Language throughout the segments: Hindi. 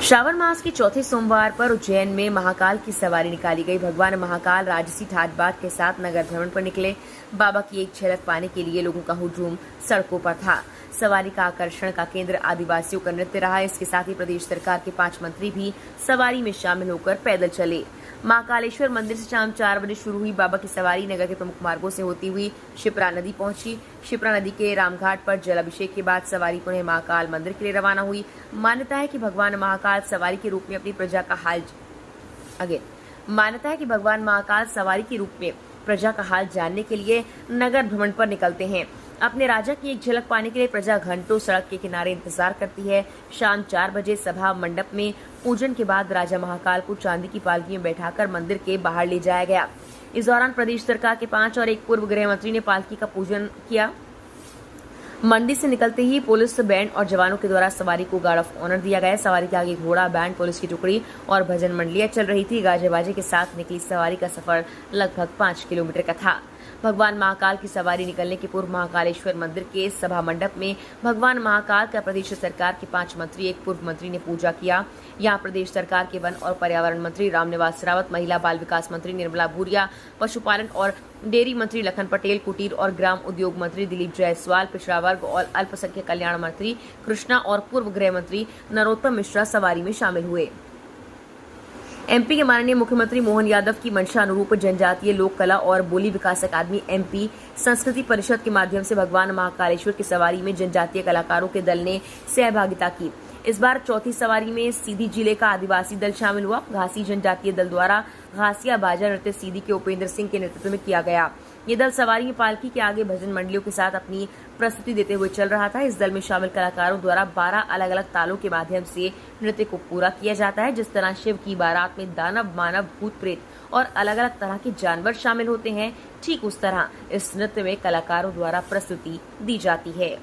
श्रावण मास के चौथे सोमवार पर उज्जैन में महाकाल की सवारी निकाली गई। भगवान महाकाल राजसी ठाट बाट के साथ नगर भ्रमण पर निकले। बाबा की एक झलक पाने के लिए लोगों का हुजूम सड़कों पर था। सवारी का आकर्षण का केंद्र आदिवासियों का नृत्य रहा। इसके साथ ही प्रदेश सरकार के 5 मंत्री भी सवारी में शामिल होकर पैदल चले। महाकालेश्वर मंदिर से शाम 4 बजे शुरू हुई बाबा की सवारी नगर के प्रमुख मार्गों से होती हुई शिप्रा नदी पहुंची। शिप्रा नदी के रामघाट पर जल अभिषेक के बाद सवारी पुनः महाकाल मंदिर के लिए रवाना हुई। मान्यता है कि भगवान महाकाल सवारी के रूप में अपनी प्रजा का हाल जानने के लिए नगर भ्रमण पर निकलते हैं। अपने राजा की एक झलक पाने के लिए प्रजा घंटों सड़क के किनारे इंतजार करती है। शाम 4 बजे सभा मंडप में पूजन के बाद राजा महाकाल को चांदी की पालकी में बैठाकर मंदिर के बाहर ले जाया गया। इस दौरान प्रदेश सरकार के 5 और एक पूर्व गृह मंत्री ने पालकी का पूजन किया। मंदिर से निकलते ही पुलिस बैंड और जवानों के द्वारा सवारी को गार्ड ऑफ ऑनर दिया गया। सवारी के आगे घोड़ा, बैंड, पुलिस की टुकड़ी और भजन मंडलियां चल रही थी। गाजे बाजे के साथ निकली सवारी का सफर लगभग 5 किलोमीटर का था। भगवान महाकाल की सवारी निकलने के पूर्व महाकालेश्वर मंदिर के सभा मंडप में भगवान महाकाल का प्रदेश सरकार के 5 मंत्री, एक पूर्व मंत्री ने पूजा किया। यहाँ प्रदेश सरकार के वन और पर्यावरण मंत्री रामनिवास रावत, महिला बाल विकास मंत्री निर्मला भूरिया, पशुपालन और डेयरी मंत्री लखन पटेल, कुटीर और ग्राम उद्योग मंत्री दिलीप जायसवाल, पिछड़ा वर्ग और अल्पसंख्यक कल्याण मंत्री कृष्णा और पूर्व गृह मंत्री नरोत्तम मिश्रा सवारी में शामिल हुए। एमपी के माननीय मुख्यमंत्री मोहन यादव की मंशा अनुरूप जनजातीय लोक कला और बोली विकास अकादमी एमपी संस्कृति परिषद के माध्यम से भगवान महाकालेश्वर की सवारी में जनजातीय कलाकारों के दल ने सहभागिता की। इस बार चौथी सवारी में सीधी जिले का आदिवासी दल शामिल हुआ। घासी जनजातीय दल द्वारा घासिया बाजा नृत्य सीधी के उपेंद्र सिंह के नेतृत्व में किया गया। ये दल सवारी में पालकी के आगे भजन मंडलियों के साथ अपनी प्रस्तुति देते हुए चल रहा था। इस दल में शामिल कलाकारों द्वारा 12 अलग अलग तालों के माध्यम से नृत्य को पूरा किया जाता है। जिस तरह शिव की बारात में दानव, मानव, भूत प्रेत और अलग अलग तरह के जानवर शामिल होते हैं, ठीक उस तरह इस नृत्य में कलाकारों द्वारा प्रस्तुति दी जाती है।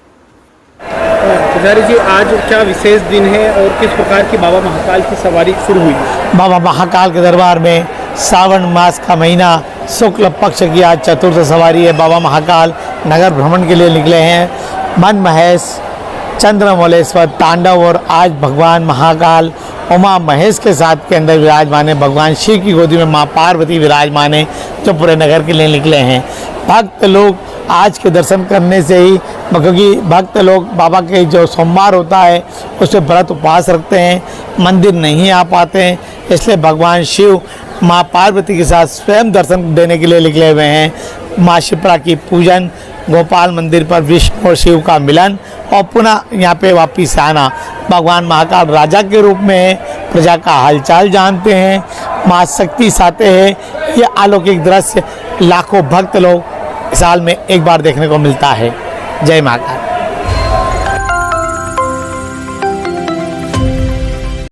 पुजारी जी, आज क्या विशेष दिन है और किस प्रकार की बाबा महाकाल की सवारी शुरू हुई? बाबा महाकाल के दरबार में सावन मास का महीना शुक्ल पक्ष की आज चतुर्थ सवारी है। बाबा महाकाल नगर भ्रमण के लिए निकले हैं। मन महेश, चंद्रमौलेश्वर, तांडव और आज भगवान महाकाल उमा महेश के साथ के अंदर विराजमान है। भगवान शिव की गोदी में माँ पार्वती विराजमान है, जो पूरे नगर के लिए निकले हैं। भक्त लोग आज के दर्शन करने से ही, क्योंकि भक्त लोग बाबा के जो सोमवार होता है उस पर व्रत उपवास रखते हैं, मंदिर नहीं आ पाते हैं, इसलिए भगवान शिव माँ पार्वती के साथ स्वयं दर्शन देने के लिए निकले हुए हैं। माँ शिप्रा की पूजन, गोपाल मंदिर पर विष्णु और शिव का मिलन और पुनः यहाँ पे वापिस आना। भगवान महाकाल राजा के रूप में प्रजा का हालचाल जानते हैं, माँ शक्ति साथे हैं। ये अलौकिक दृश्य लाखों भक्त लोग साल में एक बार देखने को मिलता है। जय महाकाल।